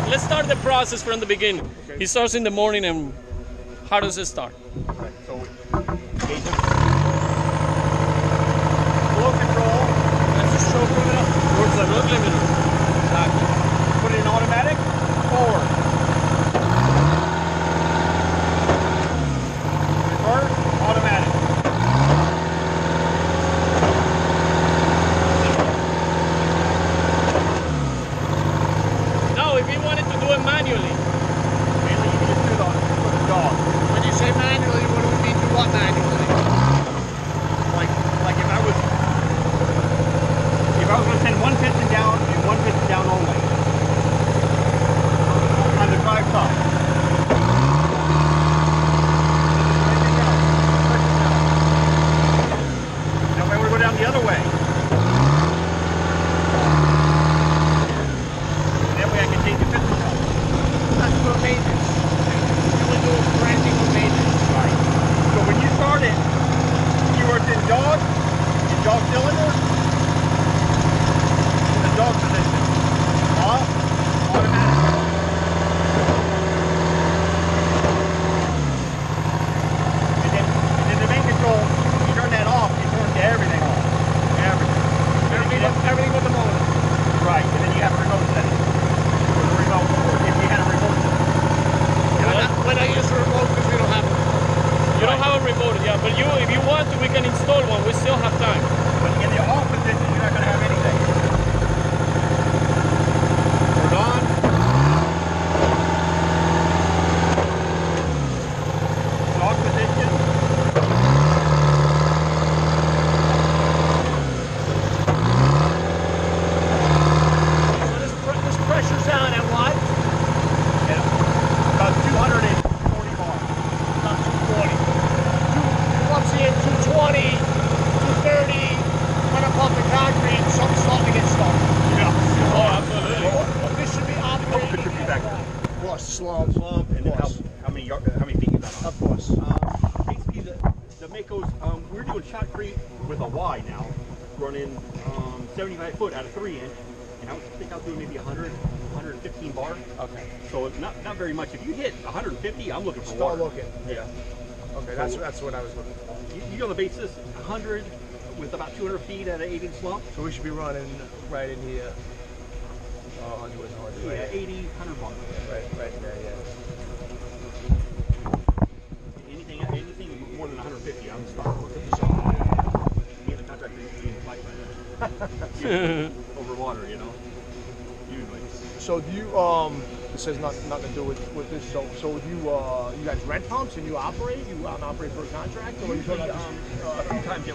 let's start the process from the beginning. Okay. He starts in the morning, and how does it start? Right. So engage it. Flow control. That's the stroke limiter. What's the road limiter? Exactly. Put it in automatic. Forward. Reverse. Automatic. Now, if you wanted to do it manually, Mainly you can just do the dog. When you say manually, what do we mean to what manually? Like if I was going to send one piston down and one piston down only on the drive side. Now if I were to go down the other way, that way I can change the piston down. That's for maintenance. You would do branding for maintenance. Right. So when you start it, you are in dog cylinder, in the dog position. Off, automatic. And then the main control, you turn that off, you turn everything off. Everything but the motor. Right, and then you have a remote setting. Or the remote, or if you had a remote setting. When I use a remote, because we don't have a remote. you don't have a remote, yeah. But if you want to, we can install one. We still have time. But in the off position, you're not going to have anything. Turn on. Dog position. So this pressure's on at what? And about 240 bars. About 240. Once you hit 220, 230, when I'm pumping concrete, something's starting to get stuck. Yeah. Oh, absolutely. But this should be operating. Could be back there. Of course, slump. And then how many feet you got on? Of course. Basically, the Maycos, we're doing shotcrete with a Y now, running 75 foot out of 3-inch, and I think I'll do maybe 100, 115 bar. Okay. So not very much. If you hit 150, I'm looking for Start water. looking. Yeah. Okay, that's what I was looking for. You on the basis 100 with about 200 feet at an 8-inch slump. So we should be running right in here. 100 was hard. Yeah, 80, 100 bar. Right in there, yeah. Anything more than 150, I'm starting. Look at the zone. Me and the contractor usually fight over water, you know. Usually. So do you this has nothing to do with this. So do you guys rent pumps and you operate? You operate for a contract, or you Usually, a few times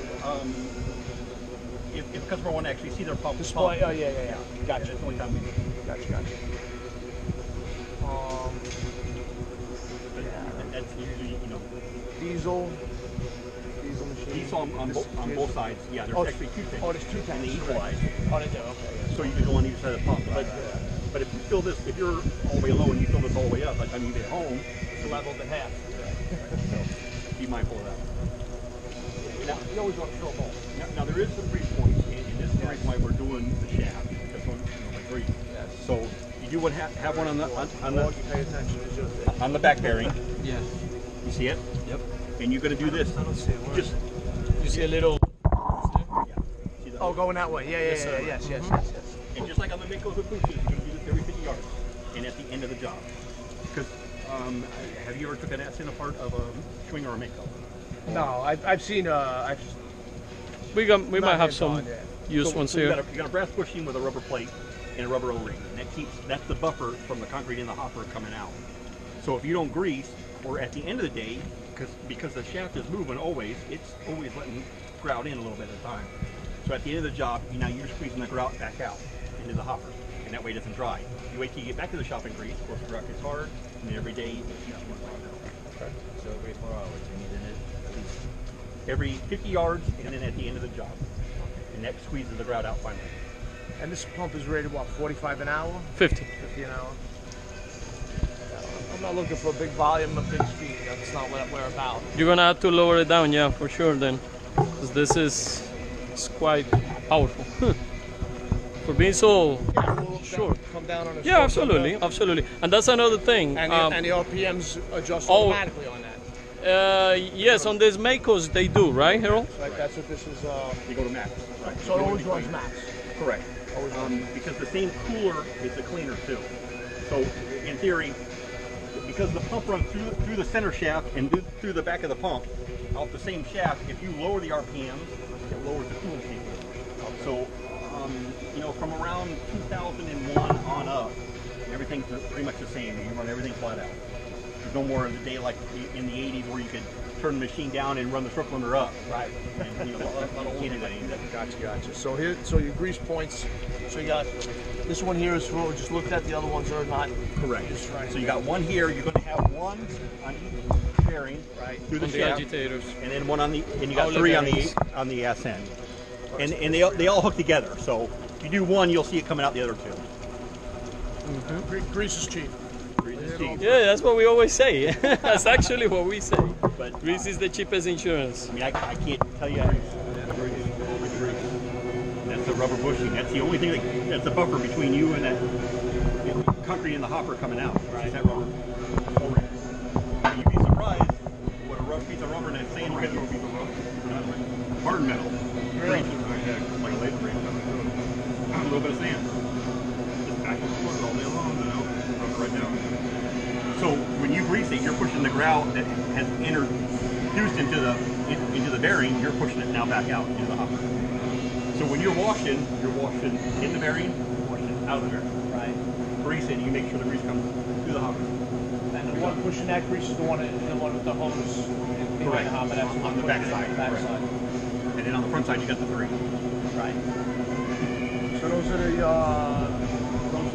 if the customer want to actually see their pump. display? Oh yeah. Gotcha. That's the only time we do it. Gotcha. That's usually, Diesel machine. diesel on both sides. Yeah, there's actually two tanks. Oh, there's two tanks. And they equalize. Oh, they do. Okay. So you can go on either side of the pump. But if you fill this, if you're all the way low and you fill this all the way up, by the time you get home, It's leveled in half. so be mindful of that. Now, You always want to fill both. now there is some grease points, and this is the reason why we're doing the shaft. This one, like grease. Yes. So you do have one on the You pay attention. It's just on the back bearing. Yeah. You see it? Yep. And you're going to do this. I don't see it. Where Just You see a little. yeah. See the, going that way. Yeah. Yes. And just like on the Mayco with boosters, you're going to do this every 50 yards, and at the end of the job. Because have you ever took an S in a part of a swing or a Mayco? No, I've seen We might have some yeah. used ones so here. You got a brass bushing with a rubber plate and a rubber O-ring, and that's the buffer from the concrete in the hopper coming out. So if you don't grease, or at the end of the day, because the shaft is moving always, it's always letting grout in a little bit at a time. So at the end of the job, you're squeezing the grout back out into the hopper, and that way it doesn't dry. You wait till you get back to the shop and grease, of course the grout gets hard, and then every day it keeps more grout out. Okay. So every 4 hours you need in it at least. Every 50 yards, and then at the end of the job. And that squeezes the grout out finally. And this pump is rated what, 45 an hour? 50. 50 an hour. I'm not looking for a big volume, a big speed. That's not what we're about. You're gonna have to lower it down, yeah, for sure then, because this is quite powerful. for being so Sure. Come down on a Yeah, absolutely, absolutely. And that's another thing. And the RPMs adjust oh, automatically on that. Yes, on these Maycos they do, right, Harold? Like that's what this is. You go to max. Right. So it always runs max. Correct. Because the same cooler is the cleaner too. So in theory, because the pump runs through the center shaft and through the back of the pump, off the same shaft, if you lower the RPMs, it lowers the coolant temp. So, you know, from around 2001 on up, everything's pretty much the same. You run everything flat out. There's no more of the day like in the 80s where you could turn the machine down and run the stroke limiter up. Right. And, you know, can't do that anymore. Gotcha. So here, so your grease points. So you got this one here is for what we just looked at. The other ones are not. Correct. Just right. So you got one here. You're going to have one on each bearing, right, through the on shaft, the agitators, and then one on the, and you got outlet three bearings on the ass end, and they all hook together. So if you do one, you'll see it coming out the other two. Mm-hmm. Grease is cheap. Grease is cheap. Yeah, that's what we always say. That's actually what we say. But grease is the cheapest insurance. I mean, I can't tell you. That's the rubber bushing. That's the only thing that's a buffer between you and that, you know, concrete in the hopper coming out. Right. That rubber. You'd be surprised what a rough piece of rubber and that sand right through a piece of rubber. Hard metal. Really? Like a laser frame. A little bit of sand. Just back and forth all day long, you know. Rubber right down. So when you grease it, you're pushing the grout that has introduced into the bearing. You're pushing it now back out into the hopper. So when you're washing in the bearing, you're washing out of the bearing. Right. Grease it, you make sure the grease comes through the hopper. And the one pushing that grease is the one with the hose behind the hopper. That's on the back side. And then on the front side, you got the three. Right. So those are the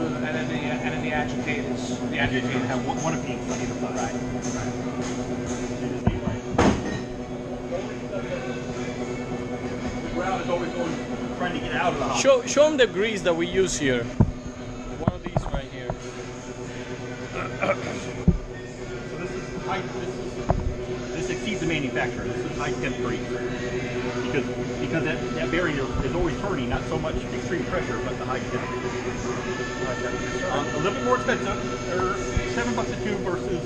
and then the agitators. The agitators have one of each on either side. Right. The grout is always trying to get out of the hopper. Show them the grease that we use here. One of these right here. So this is high. This exceeds the manufacturer. This is high temp grease because that bearing is always turning. Not so much extreme pressure, but the high temp. A little bit more expensive. They're $7 a tube versus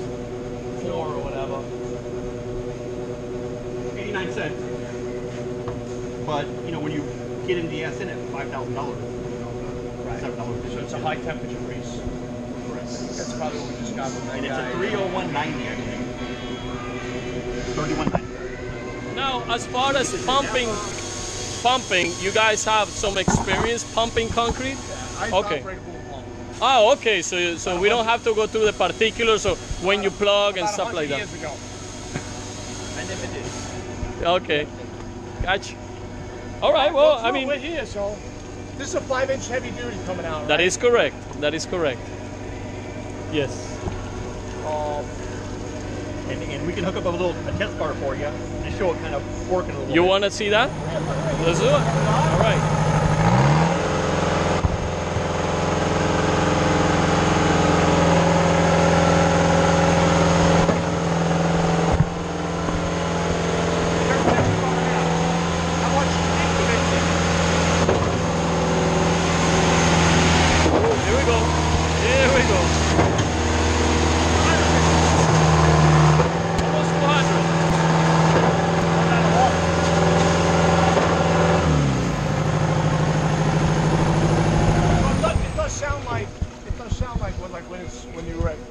4 or whatever. 89 cents. But you know when you get into the SN at $5,000, right. $7. So it's a high temperature grease. Correct. That's probably what we just got from that And guy. it's a 301.90 actually. 31.90. Now, as far as pumping, you guys have some experience pumping concrete? Okay. Oh, okay. So we don't have to go through the particulars of when you plug and stuff like that. Years ago. I never did. Okay. Gotcha. All right. Well, I mean, we're here, so this is a 5-inch heavy duty coming out. Right? that is correct. That is correct. Yes. And we can hook up a test bar for you and show it kind of working a little bit. You want to see that? Let's do it. All right.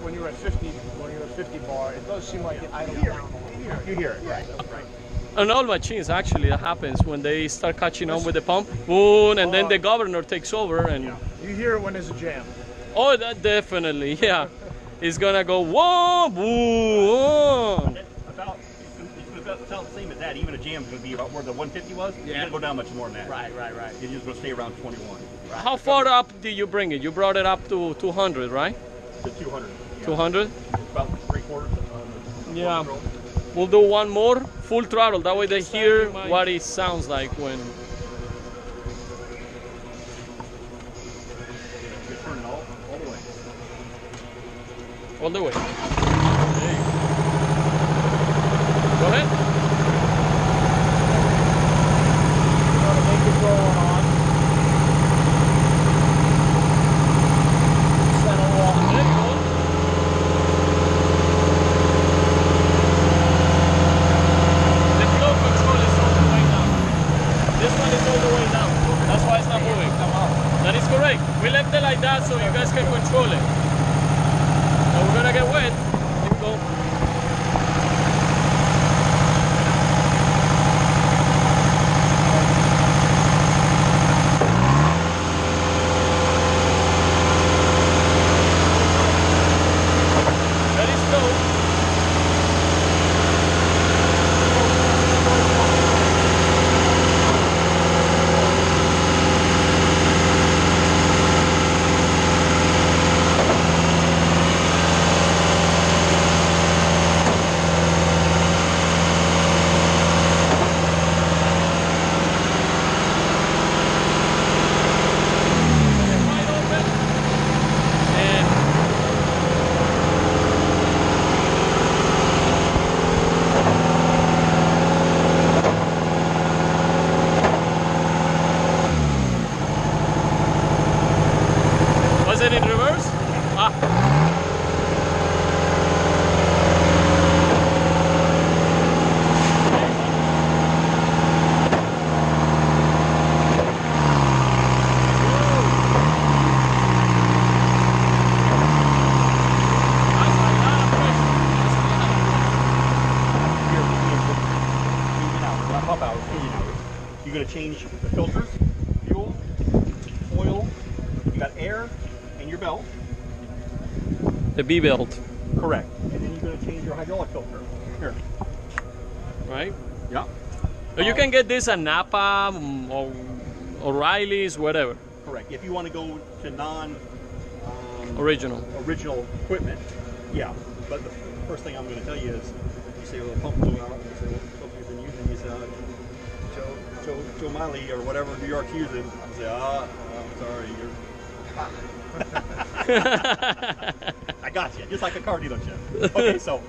When you're at 50 bar, it does seem like it idles down. You hear it, right? On all machines, actually, that happens when they start catching on with the pump, boom, and then the governor takes over, and you hear it when there's a jam. Oh, that definitely, yeah. It's gonna go whoa, boom. It's about the same as that. Even a jam is going to be about where the 150 was. It's going to go down much more than that. Right. It's just going to stay around 21. Right. How far up did you bring it? You brought it up to 200, right? To 200. Yeah. 200? About 3/4. Yeah. We'll do one more, full throttle. That way they hear what it sounds like when. You turn it all the way. All the way. There you go. Go ahead. You want to make it go on. get wet. Here we go. Very slow. Was it in reverse? Ah. Pump hours, engine hours. You're going to change the filters, fuel, oil, you got air, and your belt. The B belt, Correct. And then you're going to change your hydraulic filter. Here. right? Yeah. You can get this at Napa or O'Reilly's, whatever. Correct. If you want to go to Original. original equipment, yeah. But the first thing I'm going to tell you is, you say, well, the pump blew out. You say, well, the pump you've been using, you say, Joe Miley or whatever New York's using. I say, I'm sorry, I got you, just like a car dealership. Okay, so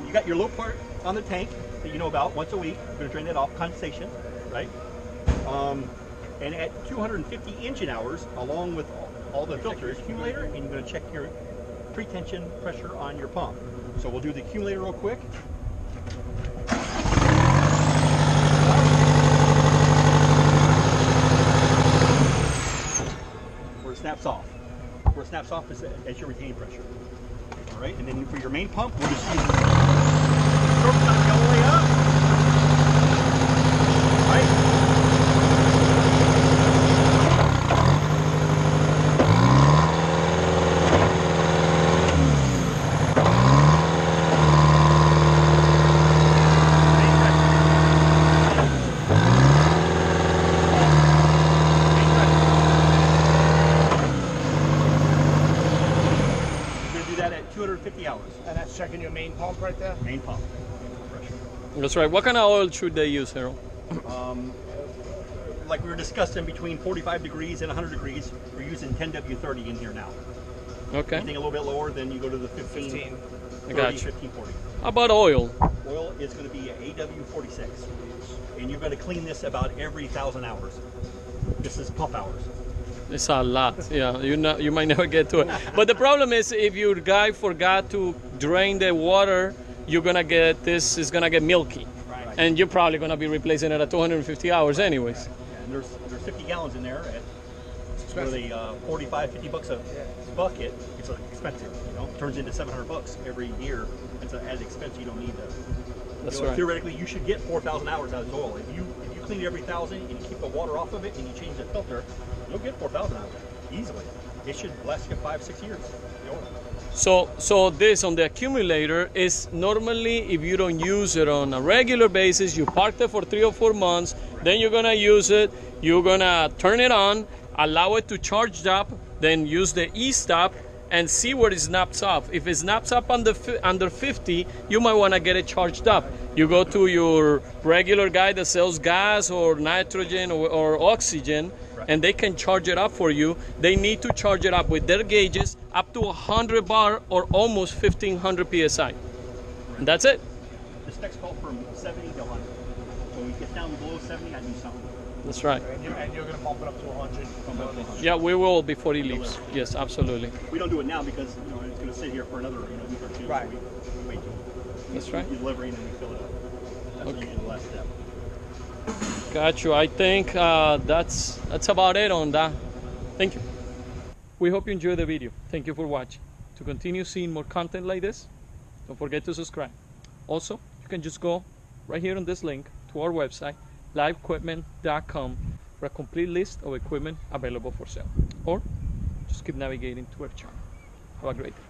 you got your low part on the tank that you know about once a week. You're going to drain that off, condensation, right? And at 250 engine hours, along with all the filters, accumulator, and you're going to check your pre-tension pressure on your pump. So we'll do the accumulator real quick. Where it snaps off. Where it snaps off is at your retaining pressure. All right, and then for your main pump, we'll just use the stroke time all the way up. Right? That at 250 hours. And that's checking your main pump right there? Main pump pressure. That's right. What kind of oil should they use, Harold? Like we were discussing, between 45 degrees and 100 degrees, we're using 10W30 in here now. Okay. Anything a little bit lower, then you go to the 15, 30, I got you. 15, 40. How about oil? Oil is going to be AW46. And you're going to clean this about every 1,000 hours. This is pump hours. It's a lot. Yeah, you might never get to it. But the problem is, if your guy forgot to drain the water, you're gonna get this is gonna get milky, Right. and you're probably gonna be replacing it at 250 hours anyways. Yeah, and there's 50 gallons in there at really 45, 50 bucks a bucket. It's expensive, you know. It turns into 700 bucks every year. It's an added expense you don't need to. That's You know, right. Theoretically, you should get 4,000 hours out of this oil. If you clean it every 1,000 and you keep the water off of it and you change the filter, you'll get 4,000 out of it easily. It should last you 5-6 years. The oil. So this on the accumulator is normally, if you don't use it on a regular basis, you park it for 3 or 4 months, then you're gonna use it, you're gonna turn it on, allow it to charge up, then use the e-stop and see where it snaps up. If it snaps up under 50, you might wanna get it charged up. You go to your regular guy that sells gas or nitrogen or oxygen, and they can charge it up for you. They need to charge it up with their gauges up to 100 bar or almost 1500 PSI. And that's it. The specs call from 70 to 100. So when it gets down below 70, I do something. That's right. And you're going to bump it up to 100. Bump it up to 100. Yeah, we will before he leaves. Yes, absolutely. We don't do it now because it's going to sit here for another week or two. Right. So we wait till That's right. you deliver and then we fill it up. That's usually the last step. Got you. I think that's about it on that. Thank you. We hope you enjoyed the video. Thank you for watching. to continue seeing more content like this, don't forget to subscribe. Also, you can just go right here on this link to our website, liveequipment.com, for a complete list of equipment available for sale. Or just keep navigating to our channel. Have a great day.